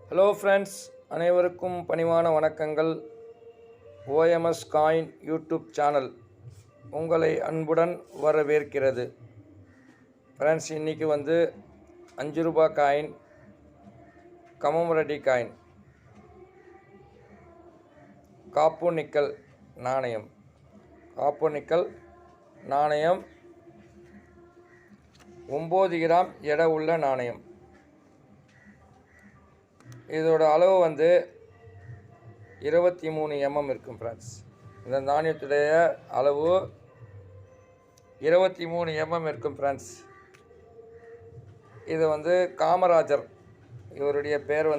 Hello friends, அனைவருக்கும் பணிவான வணக்கங்கள். ஓஎம்எஸ் காயின் யூடியூப் சேனல் உங்களை அன்புடன் வரவேற்கிறது. ஃப்ரெண்ட்ஸ், இன்றைக்கி 5 ரூபா காயின், கமமரடி காயின், காப்பு நிக்கல் நாணயம், காப்பு நிக்கல் நாணயம் 9 கிராம் எடை உள்ள நாணயம். இதோட அளவு 23 mm இருக்கும் ஃப்ரெண்ட்ஸ். இந்த நாணயத்துடைய அளவு 23 mm இருக்கும் ஃப்ரெண்ட்ஸ். இது காமராஜர், இவருடைய பேர்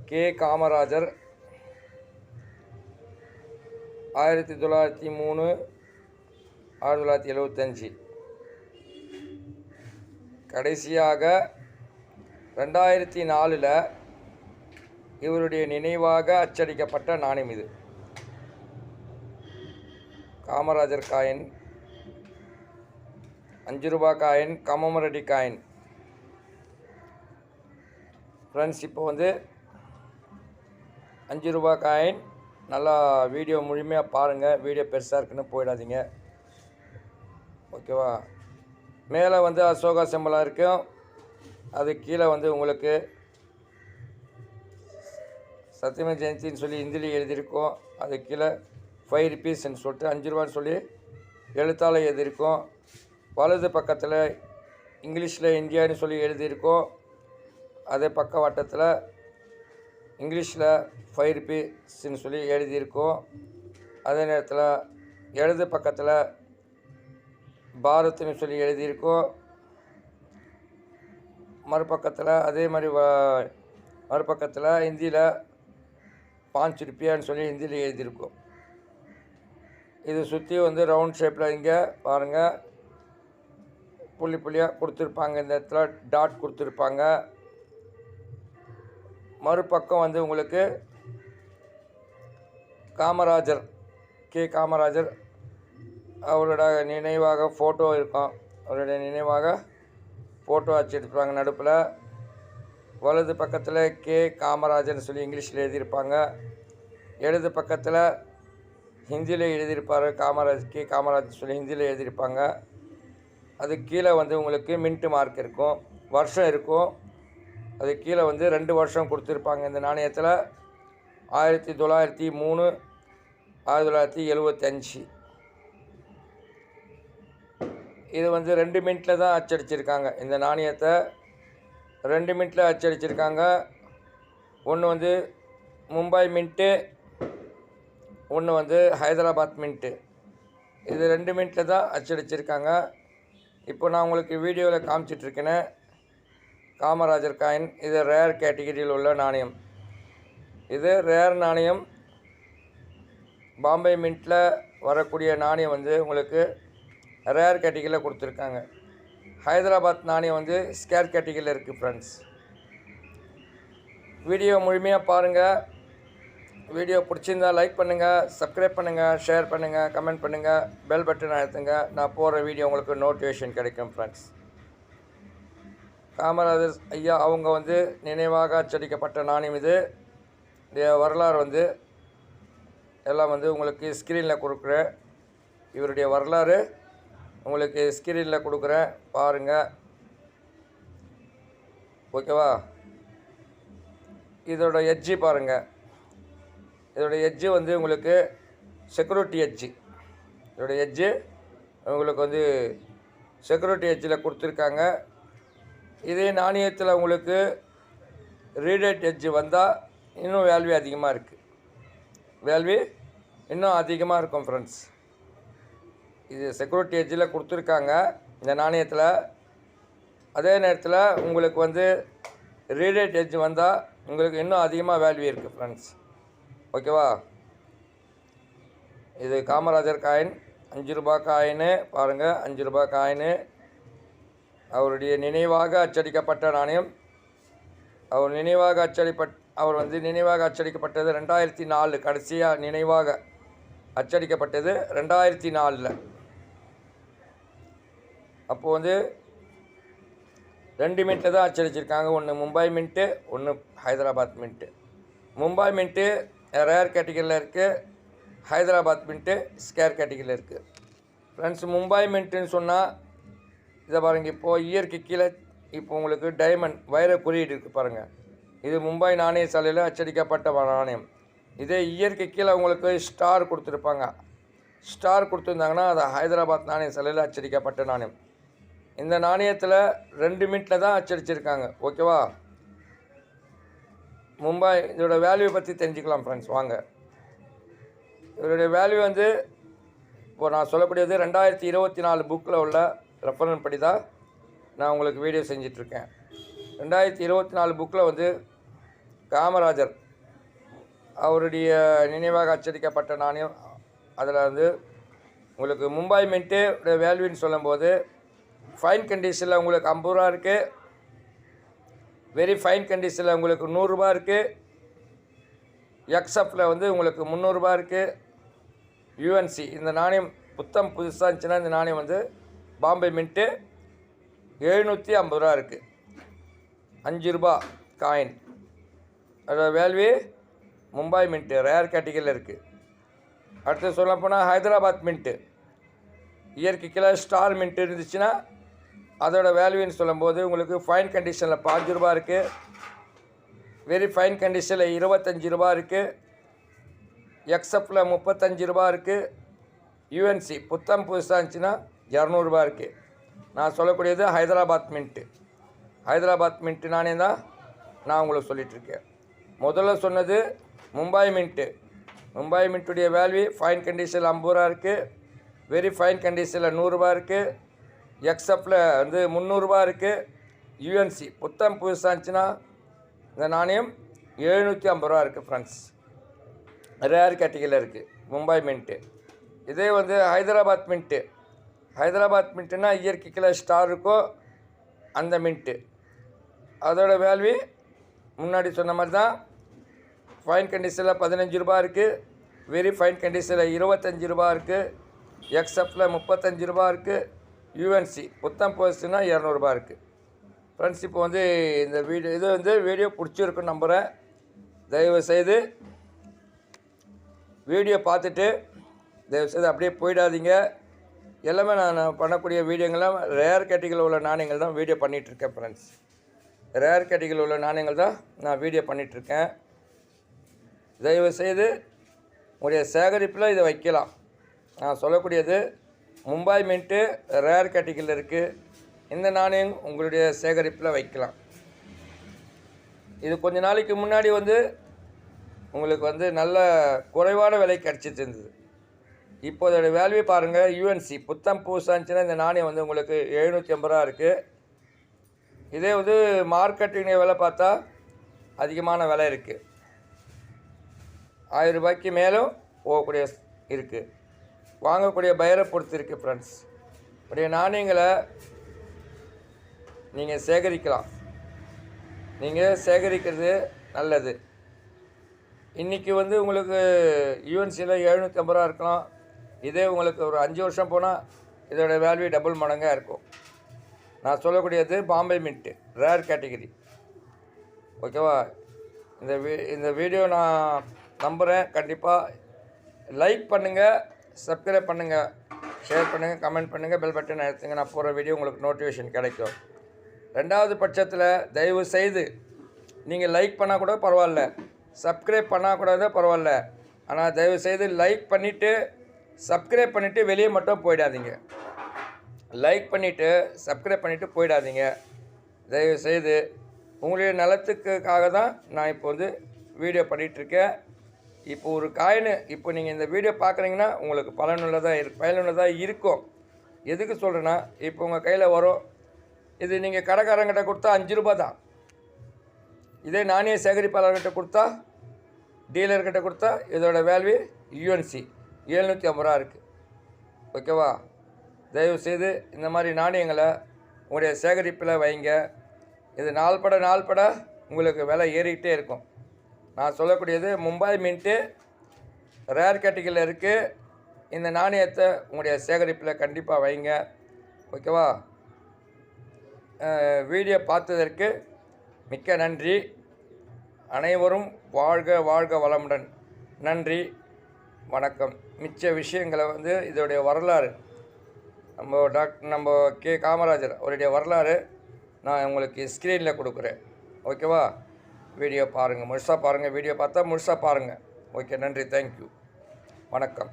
கே காமராஜர். 1903 1975. கடைசியாக 2004 இவருடைய நினைவாக அச்சடிக்கப்பட்ட நாணயம் இது. காமராஜர் காயின், 5 ரூபா காயின், கமமரடி காயின். ஃப்ரெண்ட்ஸ், இப்போ 5 ரூபா காயின் நல்லா வீடியோ முழுமையாக பாருங்கள். வீடியோ பெருசாக இருக்குன்னு போயிடாதீங்க, ஓகேவா? மேலே அசோகா சிம்பலாக இருக்கும். அது கீழே உங்களுக்கு சத்தியம ஜெயந்தின்னு சொல்லி ஹிந்தியில் எழுதியிருக்கோம். அது கீழே 5 rupeesன்னு சொல்லிட்டு 5 ரூபான்னு சொல்லி எழுத்தால் எழுதியிருக்கோம். வலது பக்கத்தில் இங்கிலீஷில் இந்தியான்னு சொல்லி எழுதியிருக்கோம். அதே பக்க வட்டத்தில் இங்கிலீஷில் 5 rupeesன்னு சொல்லி எழுதியிருக்கோம். அதே நேரத்தில் இடது பக்கத்தில் பாரத்னு சொல்லி எழுதியிருக்கோம். மறுபக்கத்தில் அதே மாதிரி மறுபக்கத்தில் ஹிந்தியில் 5 ரூபான்னு சொல்லி ஹிந்தியில் எழுதியிருக்கோம். இது சுற்றி ரவுண்ட் ஷேப்பில் இங்கே பாருங்கள், புள்ளி புள்ளியாக கொடுத்துருப்பாங்க. இந்த இடத்துல டாட் கொடுத்துருப்பாங்க. மறுபக்கம் உங்களுக்கு காமராஜர், கே காமராஜர், அவரோட நினைவாக ஃபோட்டோ இருக்கும். அவருடைய நினைவாக ஃபோட்டோ வச்சுருப்பாங்க. நடுப்பில் வலது பக்கத்தில் கே காமராஜர்னு சொல்லி இங்கிலீஷில் எழுதியிருப்பாங்க. இடது பக்கத்தில் ஹிந்தியில் எழுதியிருப்பார். கே காமராஜர் சொல்லி ஹிந்தியில் எழுதியிருப்பாங்க. அது கீழே உங்களுக்கு மின்ட்டு மார்க் இருக்கும், வருஷம் இருக்கும். அது கீழே 2 வருஷம் கொடுத்துருப்பாங்க. இந்த நாணயத்தில் 1903 1975. இது 2 மினிட்டில் தான் அச்சடிச்சிருக்காங்க. இந்த நாணயத்தை 2 மினிட்டில் அச்சடிச்சிருக்காங்க. ஒன்று மும்பை மின்ட்டு, ஒன்று ஹைதராபாத் மின்ட்டு. இது 2 மினிட்டில் தான் அச்சடிச்சிருக்காங்க. இப்போ நான் உங்களுக்கு வீடியோவில் காமிச்சிட்ருக்கேன் காமராஜர் காயின். இது ரேர் கேட்டகிரியில் உள்ள நாணயம். இது ரேர் நாணயம். பாம்பே மின்ட்டில் வரக்கூடிய நாணயம் உங்களுக்கு ரேர் கேட்டகிரியில் கொடுத்துருக்காங்க. ஹைதராபாத் நாணயம் ஸ்கேர் கேட்டகிரியில் இருக்குது ஃப்ரெண்ட்ஸ். வீடியோ முழுமையாக பாருங்கள். வீடியோ பிடிச்சிருந்தால் லைக் பண்ணுங்கள், சப்ஸ்கிரைப் பண்ணுங்கள், ஷேர் பண்ணுங்கள், கமெண்ட் பண்ணுங்கள், பெல் பட்டன் அழுத்துங்க. நான் போடுற வீடியோ உங்களுக்கு நோட்டிஃபிகேஷன் கிடைக்கும் ஃப்ரெண்ட்ஸ். காமராஜர் ஐயா அவங்க நினைவாக அச்சடிக்கப்பட்ட நாணயம் இது. வரலாறு எல்லாம் உங்களுக்கு ஸ்க்ரீனில் கொடுக்குறேன். இவருடைய வரலாறு உங்களுக்கு ஸ்க்ரீனில் கொடுக்குறேன், பாருங்கள், ஓகேவா? இதோட எட்ஜி பாருங்கள். இதோட எட்ஜு உங்களுக்கு செக்யூரிட்டி எட்ஜு. இதோட எட்ஜு உங்களுக்கு செக்யூரிட்டி எட்ஜில் கொடுத்துருக்காங்க. இதே நாணயத்தில் உங்களுக்கு ரீடேட் எட்ஜு வந்தால் இன்னும் வேல்யூ அதிகமாக இருக்குது. வேல்யூ இன்னும் அதிகமாக இருக்கும் ஃப்ரெண்ட்ஸ். இது செக்யூரிட்டி எட்ஜில் கொடுத்துருக்காங்க இந்த நாணயத்தில். அதே நேரத்தில் உங்களுக்கு ரீடேட் எட்ஜ் வந்தால் உங்களுக்கு இன்னும் அதிகமாக வேல்யூ இருக்குது ஃப்ரெண்ட்ஸ், ஓகேவா? இது காமராஜர் காயின், 5 ரூபா காயின்னு பாருங்கள். 5 ரூபா காயின்னு அவருடைய நினைவாக அச்சடிக்கப்பட்ட நாணயம். அவர் நினைவாக நினைவாக அச்சடிக்கப்பட்டது 2004. கடைசியாக நினைவாக அச்சடிக்கப்பட்டது 2004. அப்போது 2 மின்ட்டில் தான் அச்சடிச்சிருக்காங்க. ஒன்று மும்பை மின்ட்டு, ஒன்று Hyderabad mint. Mumbai mint rare கேட்டகரியில் இருக்குது, ஹைதராபாத் மின்ட்டு ஸ்கேர் கேட்டகரியில் இருக்குது. ஃப்ரெண்ட்ஸ், மும்பை மின்ட்டுன்னு சொன்னால் இதை பாருங்கள். இப்போது இயற்கை கீழே இப்போ உங்களுக்கு டைமண்ட் வைர குறியீடு இருக்குது பாருங்கள். இது மும்பை நாணய சாலையில் அச்சடிக்கப்பட்ட நாணயம். இதே இயற்கை கீழே உங்களுக்கு ஸ்டார் கொடுத்துருப்பாங்க. ஸ்டார் கொடுத்துருந்தாங்கன்னா அது ஹைதராபாத் நாணய சாலையில் அச்சடிக்கப்பட்ட நாணயம். இந்த நாணயத்தில் 2 மின்ட்டில் தான் அச்சடிச்சிருக்காங்க. ஓகேவா? மும்பை இதோட வேல்யூ பற்றி தெரிஞ்சுக்கலாம் ஃப்ரெண்ட்ஸ். வாங்க, இதோடைய வேல்யூ வந்து இப்போது நான் சொல்லக்கூடியது 2024 புக்கில் உள்ள ரெஃபரன்ஸ் படி தான் நான் உங்களுக்கு வீடியோ செஞ்சிட்ருக்கேன். 2024 புக்கில் வந்து காமராஜர் அவருடைய நினைவாக அச்சடிக்கப்பட்ட நாணயம். அதில் வந்து உங்களுக்கு மும்பை மின்ட்டு வேல்யூன்னு சொல்லும்போது ஃபைன் கண்டிஷனில் உங்களுக்கு 50 ரூபா இருக்குது, வெரி ஃபைன் கண்டிஷனில் உங்களுக்கு 100 ரூபா இருக்குது, எக்ஸ்எஃப்பில் வந்து உங்களுக்கு 300 ரூபா இருக்குது. யூஎன்சி இந்த நாணயம் புத்தம் புதுசாக இருந்துச்சுன்னா இந்த நாணயம் வந்து பாம்பே மின்ட்டு 750 ரூபா இருக்குது. 5 ரூபா காயின். அதோட வேல்யூ மும்பை மின்ட்டு ரேர் கேட்டகரியில் இருக்குது. அடுத்து சொல்லப்போனால் ஹைதராபாத் மின்ட்டு இயற்கை கீழே ஸ்டார் மின்ட்டு இருந்துச்சுன்னா அதோட வேல்யூன்னு சொல்லும்போது உங்களுக்கு ஃபைன் கண்டிஷனில் 5 ரூபா இருக்குது, வெரி ஃபைன் கண்டிஷனில் 25 ரூபா இருக்குது, எக்ஸ்எஃப்பில் 35 ரூபா இருக்குது, யூஎன்சி புத்தம் புதுசாக இருந்துச்சுன்னா 200 ரூபா இருக்குது. நான் சொல்லக்கூடியது ஹைதராபாத் மின்ட்டு. ஹைதராபாத் மின்ட்டு நானே தான் நான் உங்களுக்கு சொல்லிகிட்ருக்கேன். முதல்ல சொன்னது மும்பை மின்ட்டு. மும்பை மின்ட்டுடைய வேல்யூ ஃபைன் கண்டிஷனில் 50 ரூபா இருக்குது, வெரி ஃபைன் கண்டிஷனில் 100 ரூபா இருக்குது, எக்ஸ்எஃப்பில் வந்து 300 ரூபா இருக்குது, யூஎன்சி புத்தம் புதுசாக இருந்துச்சுன்னா இந்த நாணயம் 750 ரூபா இருக்குது ஃப்ரெண்ட்ஸ். ரேர் கேட்டகரியில் இருக்குது மும்பை மின்ட்டு. இதே வந்து ஹைதராபாத் மின்ட்டு. ஹைதராபாத் மின்ட்டுனா இயற்கைக்கில் ஸ்டார் இருக்கோ அந்த மின்ட்டு. அதோட வேல்யூ முன்னாடி சொன்ன மாதிரி தான். ஃபைன் கண்டிஷனில் 15 ரூபா இருக்குது, வெரி ஃபைன் கண்டிஷனில் 25 ரூபா இருக்குது, எக்ஸ்எஃப்பில் 35 ரூபா இருக்குது, யூஎன்சி புத்தம் போஸ்ட்னா 200 ரூபா இருக்குது. ஃப்ரெண்ட்ஸ், இப்போ வந்து இந்த வீடியோ பிடிச்சிருக்குன்னு நம்புகிறேன். தயவுசெய்து வீடியோ பார்த்துட்டு தயவுசெய்து அப்படியே போயிடாதீங்க. எல்லாமே நான் பண்ணக்கூடிய வீடியோங்கள்லாம் ரேர் கேட்டகரியில் உள்ள நாணயங்கள் தான் வீடியோ பண்ணிகிட்ருக்கேன் ஃப்ரெண்ட்ஸ். ரேர் கேட்டகரியில் உள்ள நாணயங்கள் தான் நான் வீடியோ பண்ணிகிட்ருக்கேன். தயவுசெய்து உங்களுடைய சேகரிப்பில் இதை வைக்கலாம். நான் சொல்லக்கூடியது மும்பை மின்ட்டு ரேர் கேட்டகரியில் இருக்குது. இந்த நாணயம் உங்களுடைய சேகரிப்பில் வைக்கலாம். இது கொஞ்ச நாளைக்கு முன்னாடி வந்து உங்களுக்கு வந்து நல்ல குறைவான விலை கிடச்சிட்டு இருந்தது. இப்போ அதோட வேல்யூ பாருங்கள். யூஎன்சி புத்தம் புதுசாக இருந்துச்சுன்னா இந்த நாணயம் வந்து உங்களுக்கு 750 ரூபா இருக்குது. இதே வந்து மார்க்கெட்டிங் விலை பார்த்தா அதிகமான விலை இருக்குது. 1000 ரூபாய்க்கு மேலும் போகக்கூடிய இருக்குது. வாங்கக்கூடிய பையரை பொறுத்து இருக்குது ஃப்ரெண்ட்ஸ். உடைய நாணயங்களை நீங்கள் சேகரிக்கலாம். நீங்கள் சேகரிக்கிறது நல்லது. இன்றைக்கி வந்து உங்களுக்கு யூஎன்சியில் 750 ரூபா இருக்கலாம். இதே உங்களுக்கு ஒரு 5 வருஷம் போனால் இதோட வேல்யூ டபுள் மடங்காக இருக்கும். நான் சொல்லக்கூடியது பாம்பே மின்ட்டு ரேர் கேட்டகரி. ஓகேவா? இந்த வீடியோ நான் நம்புகிறேன். கண்டிப்பாக லைக் பண்ணுங்கள், சப்ஸ்கிரைப் பண்ணுங்கள், ஷேர் பண்ணுங்கள், கமெண்ட் பண்ணுங்கள், பெல் பட்டன் அழுத்துங்க. நான் போகிற வீடியோ உங்களுக்கு நோட்டிஃபிகேஷன் கிடைக்கும். 2வது பட்சத்தில் தயவு செய்து நீங்கள் லைக் பண்ணால் கூட பரவாயில்ல, சப்ஸ்கிரைப் பண்ணால் கூட பரவாயில்ல. ஆனால் தயவு செய்து லைக் பண்ணிவிட்டு சப்ஸ்கிரைப் பண்ணிவிட்டு வெளியே மட்டும் போயிடாதீங்க. லைக் பண்ணிவிட்டு சப்ஸ்கிரைப் பண்ணிவிட்டு போயிடாதீங்க. தயவு செய்து உங்களுடைய நலத்துக்காக தான் நான் இப்போ வந்து வீடியோ பண்ணிகிட்ருக்கேன். இப்போ ஒரு காயின் இப்போ நீங்கள் இந்த வீடியோ பார்க்குறீங்கன்னா உங்களுக்கு பயனுள்ளதாக இருக்கும். எதுக்கு சொல்கிறேன்னா, இப்போ உங்கள் கையில் வரும். இது நீங்கள் கடைக்காரங்கிட்ட கொடுத்தா 5 ரூபா தான். இதே நாணய சேகரிப்பாளர்கிட்ட கொடுத்தா, டீலர்கிட்ட கொடுத்தா இதோட வேல்யூ யூஎன்சி 750 ரூபா இருக்குது. ஓகேவா? தயவுசெய்து இந்த மாதிரி நாணயங்களை உங்களுடைய சேகரிப்பில் வைங்க. இது நாள்பட உங்களுக்கு விலை ஏறிக்கிட்டே இருக்கும். நான் சொல்லக்கூடியது மும்பை மின்ட்டு ரேர் கேட்டகரியில் இருக்குது. இந்த நாணயத்தை உங்களுடைய சேகரிப்பில் கண்டிப்பாக வைங்க. ஓகேவா? வீடியோ பார்த்ததற்கு மிக்க நன்றி. அனைவரும் வாழ்க வாழ்க வளமுடன். நன்றி, வணக்கம். மிச்ச விஷயங்களை இதோடைய வரலாறு நம்ம கே காமராஜர் அவருடைய வரலாறு நான் உங்களுக்கு ஸ்க்ரீனில் கொடுக்குறேன். ஓகேவா? வீடியோ பாருங்கள், முழுசாக பாருங்கள். வீடியோ பார்த்தா முழுசாக பாருங்கள். ஓகே, நன்றி, தேங்க்யூ, வணக்கம்.